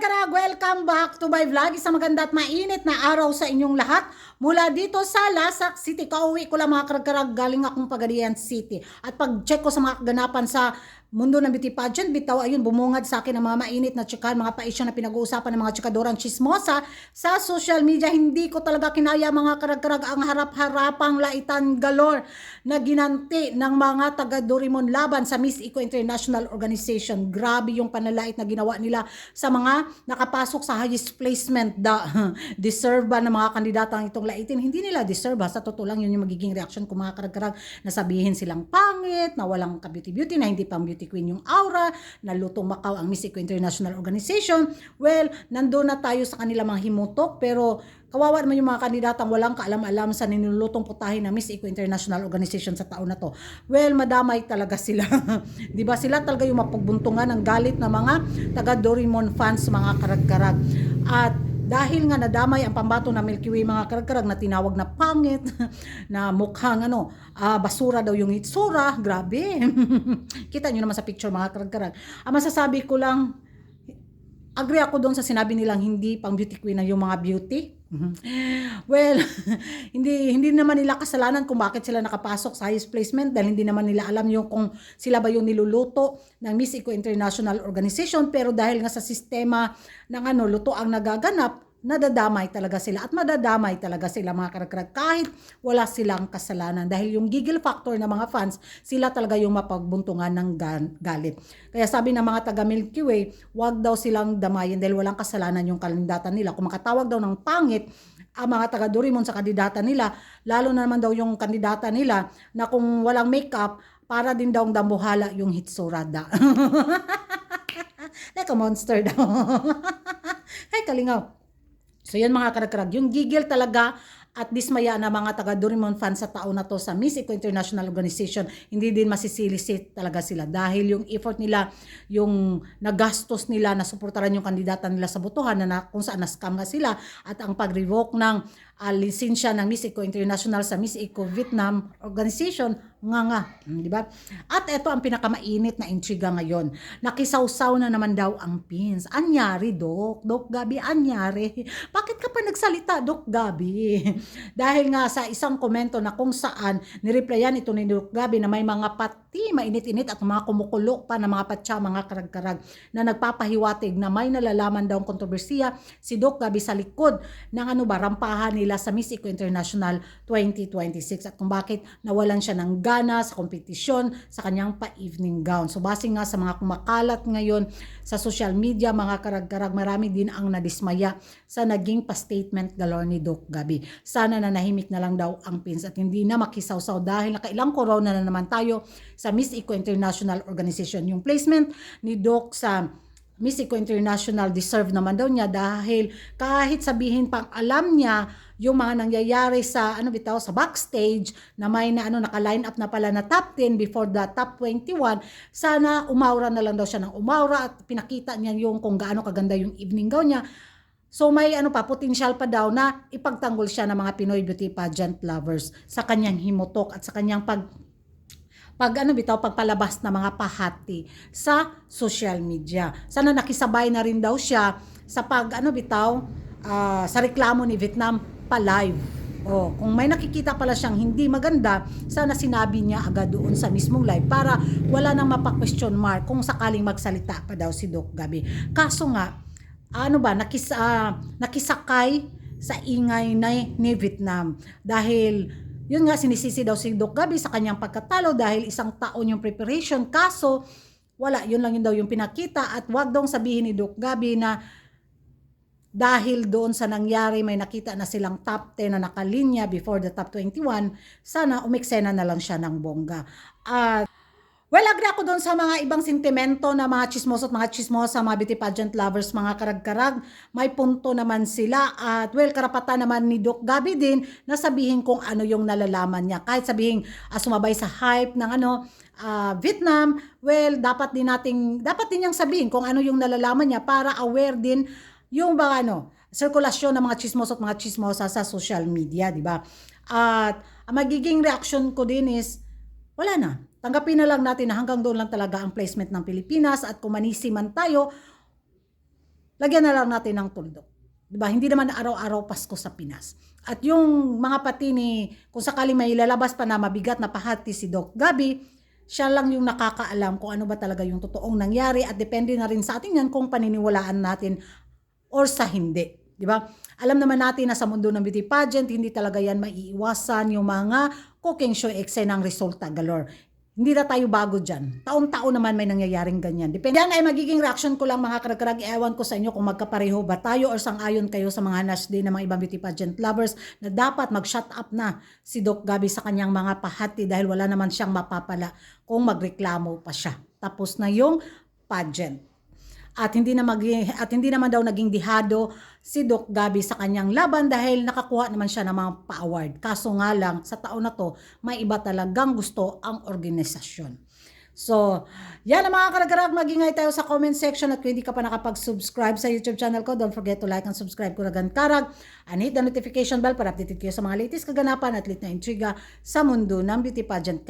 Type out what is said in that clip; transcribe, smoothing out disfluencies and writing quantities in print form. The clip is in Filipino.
karag-karag, welcome back to my vlog. Isang maganda at mainit na araw sa inyong lahat. Mula dito sa Lasak City, kauwi ko lang mga karag-karag, galing akong Pagadian City. At pag-check ko sa mga kaganapan sa mundo ng beauty pageant, bitaw ayun, bumungad sa akin ang mga mainit na tsikahan, mga paisya na pinag-uusapan ng mga tsikadorang chismosa sa social media. Hindi ko talaga kinaya mga karag-karag ang harap-harapang laitan galore na ginanti ng mga taga Dorimon laban sa Miss Eco International Organization. Grabe yung panalait na ginawa nila sa mga nakapasok sa highest placement. Deserve ba ng mga kandidatang itong laitin? Hindi nila deserve. Sa totoo lang, yun yung magiging reaction ko mga karag-karag, na sabihin silang pangit, na walang ka-beauty-beauty, na hindi pang beauty queen yung aura, na lutong Macau ang Miss Eco International Organization. Well, nandoon na tayo sa kanila mga himutok, pero kawawa naman yung mga kandidatang walang kaalam-alam sa ninulutong putahin ng Miss Eco International Organization sa taon na to. Well, madamay talaga sila. Di ba sila talaga yung mapagbuntungan ng galit ng mga taga Dorimon fans mga karag-karag. At dahil nga nadamay ang pambato na Milky Way mga karag-karag na tinawag na pangit, na mukhang basura daw yung itsura, grabe. Kita nyo naman sa picture mga karag-karag. Ang masasabi ko lang, agree ako doon sa sinabi nilang hindi pang beauty queen na yung mga beauty. Well, hindi naman nila kasalanan kung bakit sila nakapasok sa highest placement, dahil hindi naman nila alam yung kung sila ba yung niluluto ng Miss Eco International Organization. Pero dahil nga sa sistema ng luto ang nagaganap, nadadamay talaga sila, at madadamay talaga sila mga karag-karag kahit wala silang kasalanan, dahil yung giggle factor ng mga fans, sila talaga yung mapagbuntungan ng galit. Kaya sabi ng mga taga Milky Way, wag daw silang damayin dahil walang kasalanan yung kandidata nila. Kung makatawag daw ng pangit ang mga taga Dorimon sa kandidata nila, lalo na naman daw yung kandidata nila na kung walang makeup, para din daw dambuhala yung hitsurada. Like a monster daw. Ay, kalingaw. So yan mga karag-karag, yung gigil talaga at dismaya na mga taga Dorimon fans sa taon na to sa Miss Eco International Organization, hindi din masisilisit talaga sila, dahil yung effort nila, yung nagastos nila na suportaran yung kandidata nila sa botohan na kung saan na-scam nga sila, at ang pag-revoke ng lisensya ng Miss Eco International sa Miss Eco Vietnam Organization, di ba? At ito ang pinakamainit na intriga ngayon. Nakisawsaw na naman daw ang pins. Anyari, Doc Gabi, anyari. Bakit ka pa nagsalita, Doc Gabi? Dahil nga sa isang komento na kung saan nireplyan ito ni Doc Gabi na may mga pati mainit-init at mga kumukulo pa na mga patsa, mga karag-karag, na nagpapahiwatig na may nalalaman daw ang kontrobersiya si Doc Gabi sa likod ng rampahan nila sa Miss Eco International 2026, at kung bakit nawalan siya ng gana sa kompetisyon sa kanyang pa-evening gown. So base nga sa mga kumakalat ngayon sa social media mga karag-karag, marami din ang nadismaya sa naging pa-statement galore ni Doc Gabi. Sana na nahimik na lang daw ang pins at hindi na makisawsaw, dahil nakailang corona na naman tayo sa Miss Eco International Organization. Yung placement ni Doc sa Miss Eco International, deserve naman daw niya, dahil kahit sabihin pang alam niya yung mga nangyayari sa sa backstage, na may naka-line up na pala na top 10 before the top 21, sana umaura na lang daw siya ng umaura at pinakita niya yung kung gaano kaganda yung evening gown niya. So may potential pa daw na ipagtanggol siya ng mga Pinoy beauty pageant lovers sa kanyang himutok at sa kanyang pagpalabas na mga pahati sa social media. Sana nakisabay na rin daw siya sa sa reklamo ni Vietnam pa-live. Kung may nakikita pala siyang hindi maganda, sana sinabi niya agad doon sa mismong live para wala nang mapa-question mark kung sakaling magsalita pa daw si Doc Gabi. Kaso nga, nakisakay sa ingay ni Vietnam, dahil yun nga, sinisisi daw si Doc Gabi sa kanyang pagkatalo dahil isang taon yung preparation. Kaso wala, yun lang yun daw yung pinakita, at wag daw sabihin ni Doc Gabi na dahil doon sa nangyari may nakita na silang top 10 na nakalinya before the top 21, sana umeksena na lang siya ng bongga. Well, agree ako doon sa mga ibang sentimento na mga chismoso at mga chismosa, mga beauty pageant lovers, mga karag-karag. May punto naman sila, at well, karapatan naman ni Doc Gabi din na sabihin kung ano yung nalalaman niya. Kahit sabihin sumabay sa hype ng Vietnam, well, dapat din niyang sabihin kung ano yung nalalaman niya para aware din yung sirkulasyon ng mga chismoso at mga chismosa sa social media, di ba? At ang magiging reaction ko din is, wala na. Tanggapin na lang natin na hanggang doon lang talaga ang placement ng Pilipinas, at kung manisi man tayo, lagyan na lang natin ng tuldok. Diba? Hindi naman araw-araw Pasko sa Pinas. At yung mga patini, kung sakali may lalabas pa na mabigat na pahati si Doc Gabby, siya lang yung nakakaalam kung ano ba talaga yung totoong nangyari at depende na rin sa atin yan kung paniniwalaan natin or sa hindi. Di ba? Alam naman natin na sa mundo ng beauty pageant, hindi talaga yan maiiwasan yung mga cooking show eksenang resulta galore. Hindi na tayo bago dyan. Taon-taon naman may nangyayaring ganyan. Depende. Yan ay magiging reaction ko lang mga karag-karag. Ewan ko sa inyo kung magkapareho ba tayo or sang-ayon kayo sa mga Nash Day ng mga ibang beauty pageant lovers na dapat mag-shut up na si Doc Gabby sa kanyang mga pahati dahil wala naman siyang mapapala kung magreklamo pa siya. Tapos na yung pageant. At hindi naman daw naging dihado si Doc Gabby sa kanyang laban dahil nakakuha naman siya ng mga pa-award. Kaso nga lang, sa taon na to, may iba talagang gusto ang organisasyon. So, yan ang mga karag-karag. Mag-ingay tayo sa comment section at kung hindi ka pa nakapag-subscribe sa YouTube channel ko, don't forget to like and subscribe Kuragan Karag and hit the notification bell para updated kayo sa mga latest kaganapan at lit na intriga sa mundo ng beauty pageant.